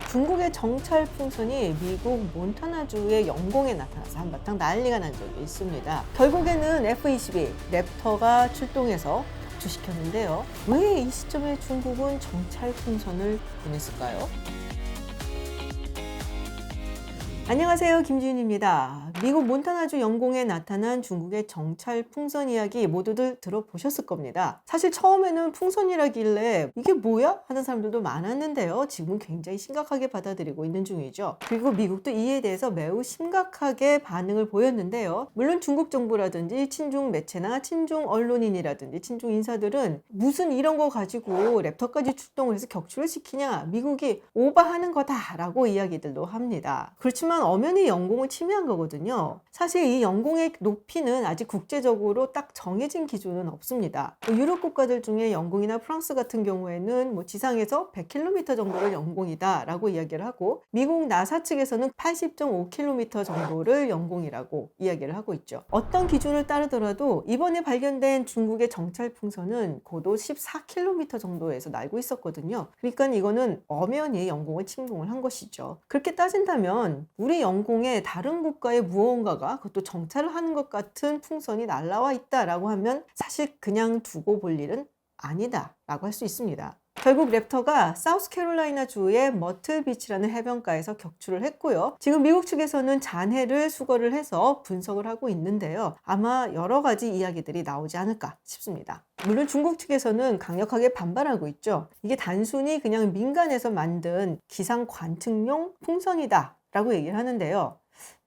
중국의 정찰 풍선이 미국 몬타나주의 영공에 나타나서 한바탕 난리가 난 적이 있습니다. 결국에는 F-22 랩터가 출동해서 격추시켰는데요. 왜 이 시점에 중국은 정찰 풍선을 보냈을까요? 안녕하세요, 김지윤입니다. 미국 몬타나주 영공에 나타난 중국의 정찰 풍선 이야기 모두들 들어보셨을 겁니다. 사실 처음에는 풍선이라길래 이게 뭐야? 하는 사람들도 많았는데요. 지금은 굉장히 심각하게 받아들이고 있는 중이죠. 그리고 미국도 이에 대해서 매우 심각하게 반응을 보였는데요. 물론 중국 정부라든지 친중 매체나 친중 언론인이라든지 친중 인사들은 무슨 이런 거 가지고 랩터까지 출동을 해서 격추를 시키냐, 미국이 오바하는 거다라고 이야기들도 합니다. 그렇지만 엄연히 영공을 침해한 거거든요. 사실 이 영공의 높이는 아직 국제적으로 딱 정해진 기준은 없습니다. 유럽 국가들 중에 영공이나 프랑스 같은 경우에는 지상에서 100km 정도를 영공이다 라고 이야기를 하고, 미국 나사 측에서는 80.5km 정도를 영공이라고 이야기를 하고 있죠. 어떤 기준을 따르더라도 이번에 발견된 중국의 정찰 풍선은 고도 14km 정도에서 날고 있었거든요. 그러니까 이거는 엄연히 영공을 침공을 한 것이죠. 그렇게 따진다면 우리 영공에 다른 국가의 무언가가, 그것도 정찰을 하는 것 같은 풍선이 날라와 있다라고 하면 사실 그냥 두고 볼 일은 아니다라고 할 수 있습니다. 결국 랩터가 사우스캐롤라이나 주의 머틀 비치라는 해변가에서 격추를 했고요. 지금 미국 측에서는 잔해를 수거를 해서 분석을 하고 있는데요. 아마 여러 가지 이야기들이 나오지 않을까 싶습니다. 물론 중국 측에서는 강력하게 반발하고 있죠. 이게 단순히 그냥 민간에서 만든 기상 관측용 풍선이다 라고 얘기를 하는데요.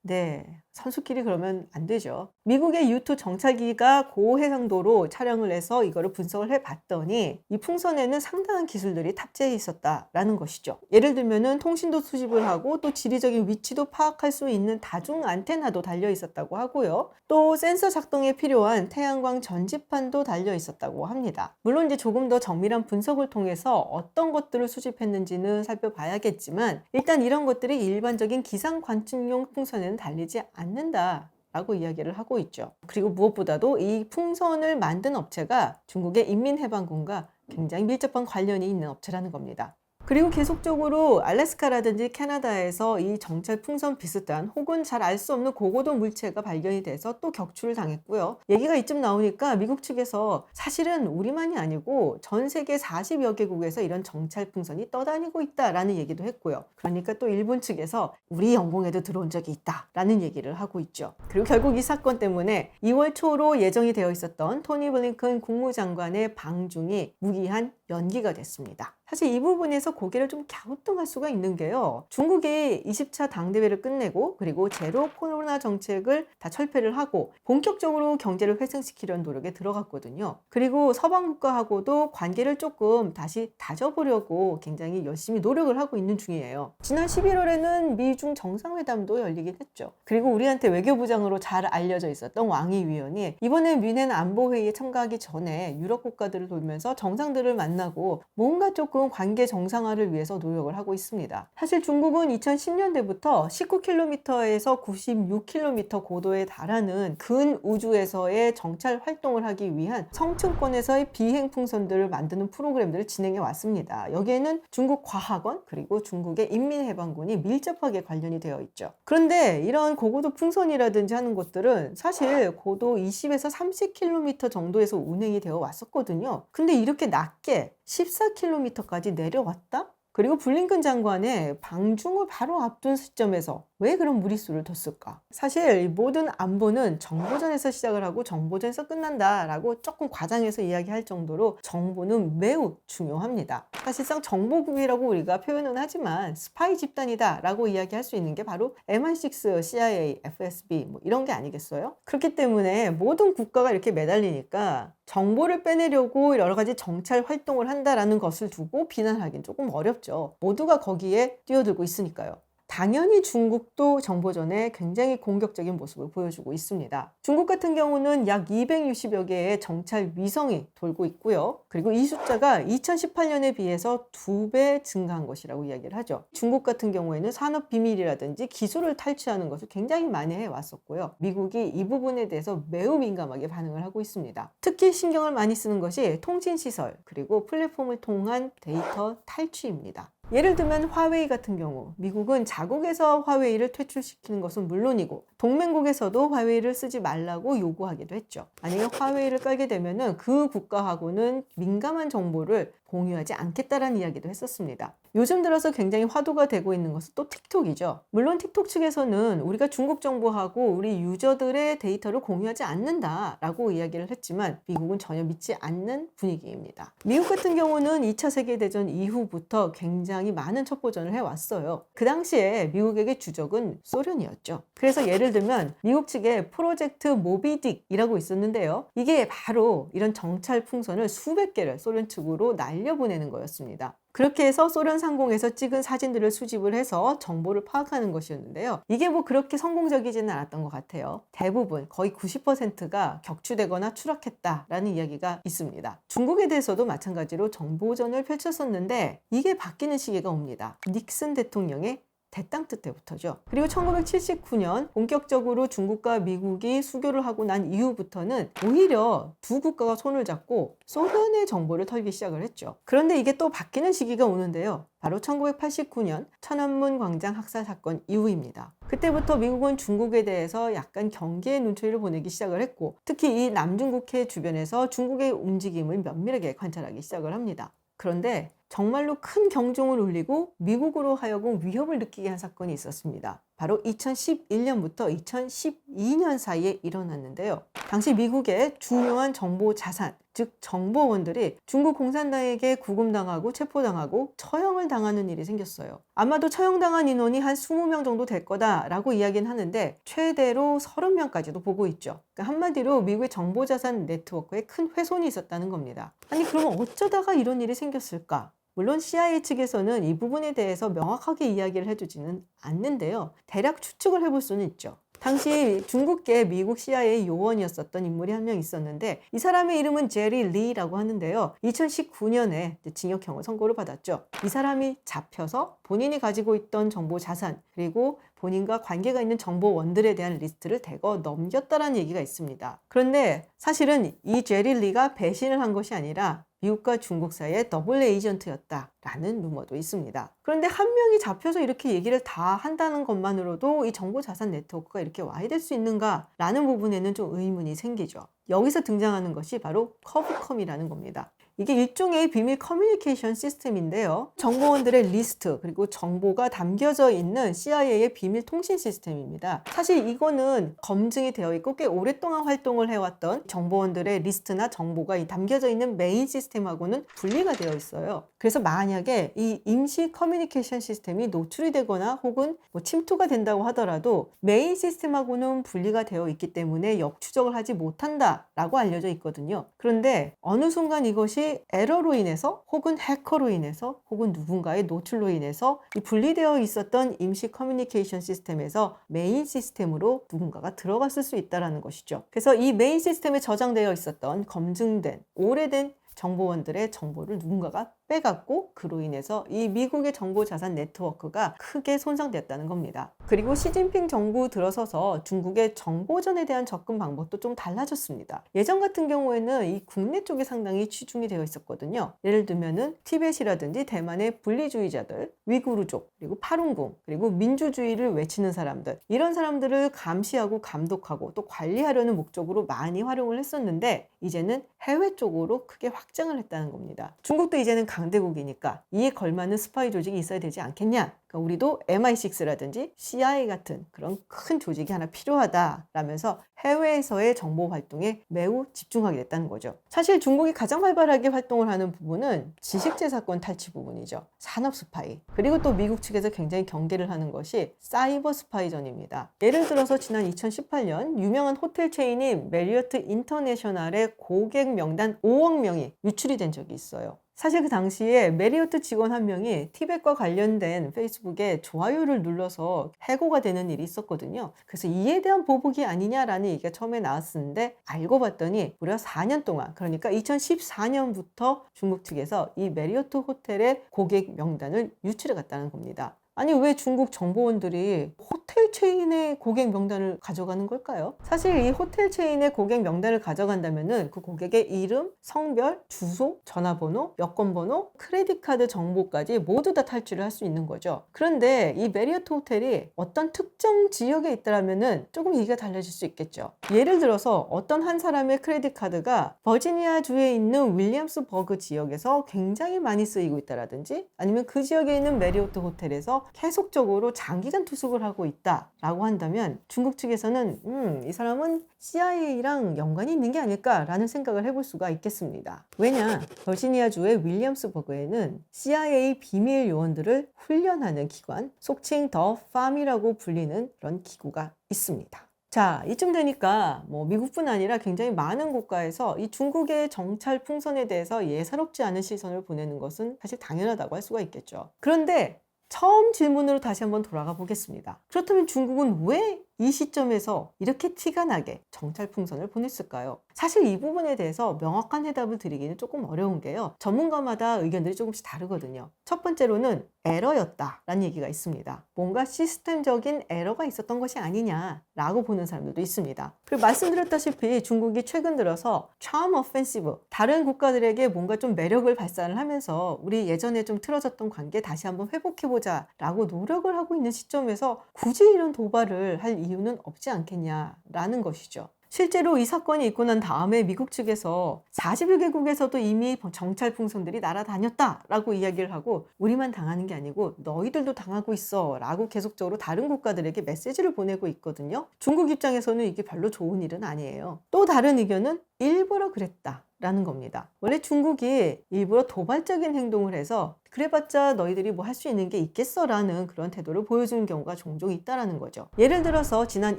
네, 선수끼리 그러면 안 되죠. 미국의 U2 정찰기가 고해상도로 촬영을 해서 이거를 분석을 해봤더니 이 풍선에는 상당한 기술들이 탑재해 있었다라는 것이죠. 예를 들면은 통신도 수집을 하고 또 지리적인 위치도 파악할 수 있는 다중 안테나도 달려 있었다고 하고요. 또 센서 작동에 필요한 태양광 전지판도 달려 있었다고 합니다. 물론 이제 조금 더 정밀한 분석을 통해서 어떤 것들을 수집했는지는 살펴봐야겠지만, 일단 이런 것들이 일반적인 기상 관측용 풍선에는 달리지 않는다 라고 이야기를 하고 있죠. 그리고 무엇보다도 이 풍선을 만든 업체가 중국의 인민해방군과 굉장히 밀접한 관련이 있는 업체라는 겁니다. 그리고 계속적으로 알래스카라든지 캐나다에서 이 정찰 풍선 비슷한 혹은 잘 알 수 없는 고고도 물체가 발견이 돼서 또 격추를 당했고요. 얘기가 이쯤 나오니까 미국 측에서 사실은 우리만이 아니고 전 세계 40여 개국에서 이런 정찰 풍선이 떠다니고 있다라는 얘기도 했고요. 그러니까 또 일본 측에서 우리 영공에도 들어온 적이 있다라는 얘기를 하고 있죠. 그리고 결국 이 사건 때문에 2월 초로 예정이 되어 있었던 토니 블링컨 국무장관의 방중이 무기한 연기가 됐습니다. 사실 이 부분에서 고개를 좀 갸우뚱할 수가 있는 게요. 중국이 20차 당대회를 끝내고 그리고 제로 코로나 정책을 다 철폐를 하고 본격적으로 경제를 회생시키려는 노력에 들어갔거든요. 그리고 서방 국가하고도 관계를 조금 다시 다져보려고 굉장히 열심히 노력을 하고 있는 중이에요. 지난 11월에는 미중 정상회담도 열리긴 했죠. 그리고 우리한테 외교부장으로 잘 알려져 있었던 왕이 위원이 이번에 뮌헨 안보회의에 참가하기 전에 유럽 국가들을 돌면서 정상들을 만나고 뭔가 조금 관계 정상화를 위해서 노력을 하고 있습니다. 사실 중국은 2010년대부터 19km에서 96km 고도에 달하는 근 우주에서의 정찰 활동을 하기 위한 성층권에서의 비행 풍선들을 만드는 프로그램들을 진행해 왔습니다. 여기에는 중국 과학원 그리고 중국의 인민해방군이 밀접하게 관련이 되어 있죠. 그런데 이런 고고도 풍선이라든지 하는 것들은 사실 고도 20에서 30km 정도에서 운행이 되어 왔었거든요. 근데 이렇게 낮게 14km까지 내려왔다? 그리고 블링컨 장관의 방중을 바로 앞둔 시점에서 왜 그런 무리수를 뒀을까? 사실 모든 안보는 정보전에서 시작을 하고 정보전에서 끝난다라고 조금 과장해서 이야기할 정도로 정보는 매우 중요합니다. 사실상 정보국이라고 우리가 표현은 하지만 스파이 집단이다라고 이야기할 수 있는 게 바로 MI6, CIA, FSB 이런 게 아니겠어요? 그렇기 때문에 모든 국가가 이렇게 매달리니까 정보를 빼내려고 여러 가지 정찰 활동을 한다라는 것을 두고 비난하기는 조금 어렵죠. 모두가 거기에 뛰어들고 있으니까요. 당연히 중국도 정보전에 굉장히 공격적인 모습을 보여주고 있습니다. 중국 같은 경우는 약 260여 개의 정찰 위성이 돌고 있고요. 그리고 이 숫자가 2018년에 비해서 2배 증가한 것이라고 이야기를 하죠. 중국 같은 경우에는 산업 비밀이라든지 기술을 탈취하는 것을 굉장히 많이 해왔었고요. 미국이 이 부분에 대해서 매우 민감하게 반응을 하고 있습니다. 특히 신경을 많이 쓰는 것이 통신시설 그리고 플랫폼을 통한 데이터 탈취입니다. 예를 들면 화웨이 같은 경우 미국은 자국에서 화웨이를 퇴출시키는 것은 물론이고 동맹국에서도 화웨이를 쓰지 말라고 요구하기도 했죠. 아니면 화웨이를 깔게 되면은 그 국가하고는 민감한 정보를 공유하지 않겠다라는 이야기도 했었습니다. 요즘 들어서 굉장히 화두가 되고 있는 것은 또 틱톡이죠. 물론 틱톡 측에서는 우리가 중국 정보하고 우리 유저들의 데이터를 공유하지 않는다라고 이야기를 했지만 미국은 전혀 믿지 않는 분위기입니다. 미국 같은 경우는 2차 세계대전 이후부터 굉장히 많은 첩보전을 해왔어요. 그 당시에 미국에게 주적은 소련이었죠. 그래서 예를 들면 미국 측에 프로젝트 모비딕이라고 있었는데요. 이게 바로 이런 정찰 풍선을 수백 개를 소련 측으로 날려보내는 거였습니다. 그렇게 해서 소련 상공에서 찍은 사진들을 수집을 해서 정보를 파악하는 것이었는데요. 이게 뭐 그렇게 성공적이지는 않았던 것 같아요. 대부분 거의 90%가 격추되거나 추락했다라는 이야기가 있습니다. 중국에 대해서도 마찬가지로 정보전을 펼쳤었는데 이게 바뀌는 시기가 옵니다. 닉슨 대통령의 대땅 때부터죠. 그리고 1979년 본격적으로 중국과 미국이 수교를 하고 난 이후부터는 오히려 두 국가가 손을 잡고 소련의 정보를 털기 시작을 했죠. 그런데 이게 또 바뀌는 시기가 오는데요. 바로 1989년 천안문 광장 학살 사건 이후입니다. 그때부터 미국은 중국에 대해서 약간 경계의 눈초리를 보내기 시작을 했고 특히 이 남중국해 주변에서 중국의 움직임을 면밀하게 관찰하기 시작을 합니다. 그런데 정말로 큰 경종을 울리고 미국으로 하여금 위협을 느끼게 한 사건이 있었습니다. 바로 2011년부터 2012년 사이에 일어났는데요. 당시 미국의 중요한 정보 자산, 즉 정보원들이 중국 공산당에게 구금당하고 체포당하고 처형을 당하는 일이 생겼어요. 아마도 처형당한 인원이 한 20명 정도 될 거다라고 이야기는 하는데 최대로 30명까지도 보고 있죠. 그러니까 한마디로 미국의 정보자산 네트워크에 큰 훼손이 있었다는 겁니다. 아니 그러면 어쩌다가 이런 일이 생겼을까? 물론 CIA 측에서는 이 부분에 대해서 명확하게 이야기를 해주지는 않는데요. 대략 추측을 해볼 수는 있죠. 당시 중국계 미국 CIA 요원이었었던 인물이 한 명 있었는데 이 사람의 이름은 제리 리라고 하는데요. 2019년에 징역형을 선고를 받았죠. 이 사람이 잡혀서 본인이 가지고 있던 정보 자산 그리고 본인과 관계가 있는 정보원들에 대한 리스트를 대거 넘겼다라는 얘기가 있습니다. 그런데 사실은 이 제리 리가 배신을 한 것이 아니라 미국과 중국 사이의 더블 에이전트였다라는 루머도 있습니다. 그런데 한 명이 잡혀서 이렇게 얘기를 다 한다는 것만으로도 이 정보자산 네트워크가 이렇게 와야 될 수 있는가라는 부분에는 좀 의문이 생기죠. 여기서 등장하는 것이 바로 커브컴이라는 겁니다. 이게 일종의 비밀 커뮤니케이션 시스템인데요. 정보원들의 리스트 그리고 정보가 담겨져 있는 CIA의 비밀 통신 시스템입니다. 사실 이거는 검증이 되어 있고 꽤 오랫동안 활동을 해왔던 정보원들의 리스트나 정보가 담겨져 있는 메인 시스템하고는 분리가 되어 있어요. 그래서 만약에 이 임시 커뮤니케이션 시스템이 노출이 되거나 혹은 침투가 된다고 하더라도 메인 시스템하고는 분리가 되어 있기 때문에 역추적을 하지 못한다라고 알려져 있거든요. 그런데 어느 순간 이것이 에러로 인해서 혹은 해커로 인해서 혹은 누군가의 노출로 인해서 이 분리되어 있었던 임시 커뮤니케이션 시스템에서 메인 시스템으로 누군가가 들어갔을 수 있다는 것이죠. 그래서 이 메인 시스템에 저장되어 있었던 검증된 오래된 정보원들의 정보를 누군가가 빼갔고 그로 인해서 이 미국의 정보자산 네트워크가 크게 손상되었다는 겁니다. 그리고 시진핑 정부 들어서서 중국의 정보전에 대한 접근 방법도 좀 달라졌습니다. 예전 같은 경우에는 이 국내 쪽에 상당히 치중이 되어 있었거든요. 예를 들면은 티벳이라든지 대만의 분리주의자들, 위구르족, 그리고 파룬궁, 그리고 민주주의를 외치는 사람들 이런 사람들을 감시하고 감독하고 또 관리하려는 목적으로 많이 활용을 했었는데 이제는 해외 쪽으로 크게 확장을 했다는 겁니다. 중국도 이제는 강대국이니까 이에 걸맞는 스파이 조직이 있어야 되지 않겠냐? 그러니까 우리도 MI6라든지 CIA 같은 그런 큰 조직이 하나 필요하다라면서 해외에서의 정보 활동에 매우 집중하게 됐다는 거죠. 사실 중국이 가장 활발하게 활동을 하는 부분은 지식재산권 탈취 부분이죠. 산업 스파이. 그리고 또 미국 측에서 굉장히 경계를 하는 것이 사이버 스파이전입니다. 예를 들어서 지난 2018년 유명한 호텔 체인인 메리어트 인터내셔널의 고객 명단 5억 명이 유출이 된 적이 있어요. 사실 그 당시에 메리어트 직원 한 명이 티벳과 관련된 페이스북에 좋아요를 눌러서 해고가 되는 일이 있었거든요. 그래서 이에 대한 보복이 아니냐라는 얘기가 처음에 나왔었는데 알고 봤더니 무려 4년 동안 그러니까 2014년부터 중국 측에서 이 메리어트 호텔의 고객 명단을 유출해 갔다는 겁니다. 아니 왜 중국 정보원들이 호텔 호텔 체인의 고객 명단을 가져가는 걸까요? 사실 이 호텔 체인의 고객 명단을 가져간다면은 그 고객의 이름, 성별, 주소, 전화번호, 여권번호, 크레딧카드 정보까지 모두 다 탈취를 할 수 있는 거죠. 그런데 이 메리어트 호텔이 어떤 특정 지역에 있다라면은 조금 얘기가 달라질 수 있겠죠. 예를 들어서 어떤 한 사람의 크레딧 카드가 버지니아 주에 있는 윌리엄스버그 지역에서 굉장히 많이 쓰이고 있다라든지, 아니면 그 지역에 있는 메리어트 호텔에서 계속적으로 장기간 투숙을 하고 있다라고 한다면 중국 측에서는 이 사람은 CIA랑 연관이 있는 게 아닐까라는 생각을 해볼 수가 있겠습니다. 왜냐, 버지니아주의 윌리엄스버그에는 CIA 비밀 요원들을 훈련하는 기관, 속칭 더 팜이라고 불리는 그런 기구가 있습니다. 자, 이쯤 되니까 미국뿐 아니라 굉장히 많은 국가에서 이 중국의 정찰 풍선에 대해서 예사롭지 않은 시선을 보내는 것은 사실 당연하다고 할 수가 있겠죠. 그런데 처음 질문으로 다시 한번 돌아가 보겠습니다. 그렇다면 중국은 왜 이 시점에서 이렇게 티가 나게 정찰 풍선을 보냈을까요? 사실 이 부분에 대해서 명확한 해답을 드리기는 조금 어려운 게요. 전문가마다 의견들이 조금씩 다르거든요. 첫 번째로는 에러였다라는 얘기가 있습니다. 뭔가 시스템적인 에러가 있었던 것이 아니냐라고 보는 사람들도 있습니다. 그리고 말씀드렸다시피 중국이 최근 들어서 charm offensive, 다른 국가들에게 뭔가 좀 매력을 발산을 하면서 우리 예전에 좀 틀어졌던 관계 다시 한번 회복해보자 라고 노력을 하고 있는 시점에서 굳이 이런 도발을 할 이유는 없지 않겠냐라는 것이죠. 실제로 이 사건이 있고 난 다음에 미국 측에서 40여 개국에서도 이미 정찰 풍선들이 날아다녔다라고 이야기를 하고, 우리만 당하는 게 아니고 너희들도 당하고 있어 라고 계속적으로 다른 국가들에게 메시지를 보내고 있거든요. 중국 입장에서는 이게 별로 좋은 일은 아니에요. 또 다른 의견은 일부러 그랬다 라는 겁니다. 원래 중국이 일부러 도발적인 행동을 해서 그래봤자 너희들이 뭐 할 수 있는 게 있겠어 라는 그런 태도를 보여주는 경우가 종종 있다라는 거죠. 예를 들어서 지난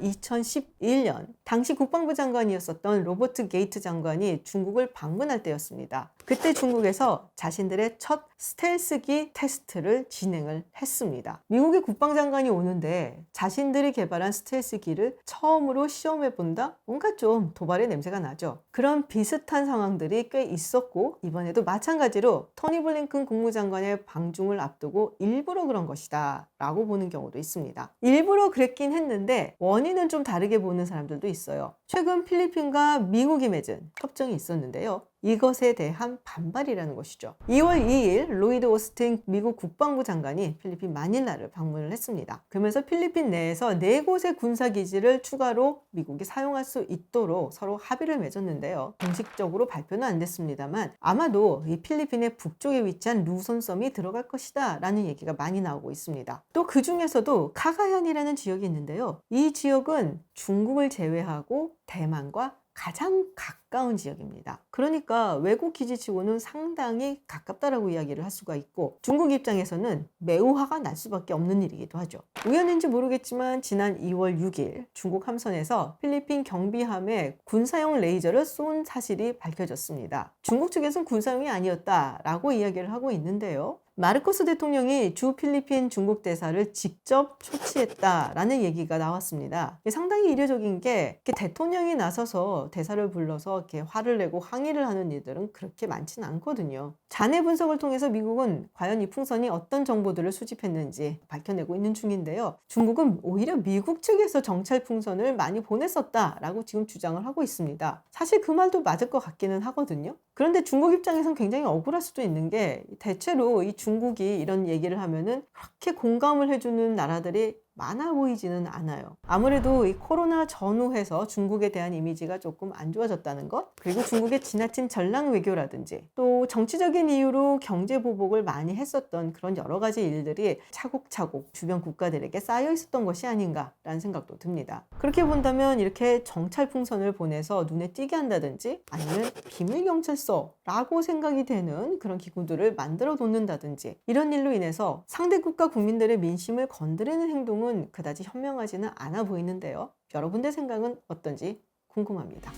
2011년 당시 국방부 장관이었었던 로버트 게이트 장관이 중국을 방문할 때였습니다. 그때 중국에서 자신들의 첫 스텔스기 테스트를 진행을 했습니다. 미국의 국방장관이 오는데 자신들이 개발한 스텔스기를 처음으로 시험해본다? 뭔가 좀 도발의 냄새가 나죠. 그런 비슷한 상황들이 꽤 있었고, 이번에도 마찬가지로 토니 블링컨 국무장관의 방중을 앞두고 일부러 그런 것이다 라고 보는 경우도 있습니다. 일부러 그랬긴 했는데 원인은 좀 다르게 보는 사람들도 있어요. 최근 필리핀과 미국이 맺은 협정이 있었는데요. 이것에 대한 반발이라는 것이죠. 2월 2일 로이드 오스틴 미국 국방부 장관이 필리핀 마닐라를 방문을 했습니다. 그러면서 필리핀 내에서 4곳의 군사기지를 추가로 미국이 사용할 수 있도록 서로 합의를 맺었는데요. 공식적으로 발표는 안 됐습니다만 아마도 이 필리핀의 북쪽에 위치한 루손섬이 들어갈 것이다 라는 얘기가 많이 나오고 있습니다. 또 그 중에서도 카가얀이라는 지역이 있는데요. 이 지역은 중국을 제외하고 대만과 가장 가까운 지역입니다. 그러니까 외국 기지치고는 상당히 가깝다라고 이야기를 할 수가 있고, 중국 입장에서는 매우 화가 날 수밖에 없는 일이기도 하죠. 우연인지 모르겠지만 지난 2월 6일 중국 함선에서 필리핀 경비함에 군사용 레이저를 쏜 사실이 밝혀졌습니다. 중국 측에서는 군사용이 아니었다라고 이야기를 하고 있는데요. 마르코스 대통령이 주 필리핀 중국 대사를 직접 초치했다라는 얘기가 나왔습니다. 상당히 이례적인 게 대통령이 나서서 대사를 불러서 이렇게 화를 내고 항의를 하는 일들은 그렇게 많지는 않거든요. 잔해 분석을 통해서 미국은 과연 이 풍선이 어떤 정보들을 수집했는지 밝혀내고 있는 중인데요. 중국은 오히려 미국 측에서 정찰 풍선을 많이 보냈었다라고 지금 주장을 하고 있습니다. 사실 그 말도 맞을 것 같기는 하거든요. 그런데 중국 입장에선 굉장히 억울할 수도 있는 게, 대체로 이 중국이 이런 얘기를 하면은 그렇게 공감을 해주는 나라들이 많아 보이지는 않아요. 아무래도 이 코로나 전후해서 중국에 대한 이미지가 조금 안 좋아졌다는 것, 그리고 중국의 지나친 전랑 외교라든지 또 정치적인 이유로 경제 보복을 많이 했었던 그런 여러 가지 일들이 차곡차곡 주변 국가들에게 쌓여 있었던 것이 아닌가라는 생각도 듭니다. 그렇게 본다면 이렇게 정찰 풍선을 보내서 눈에 띄게 한다든지, 아니면 비밀경찰서라고 생각이 되는 그런 기구들을 만들어 놓는다든지, 이런 일로 인해서 상대 국가 국민들의 민심을 건드리는 행동은 그다지 현명하지는 않아 보이는데요. 여러분들 생각은 어떤지 궁금합니다.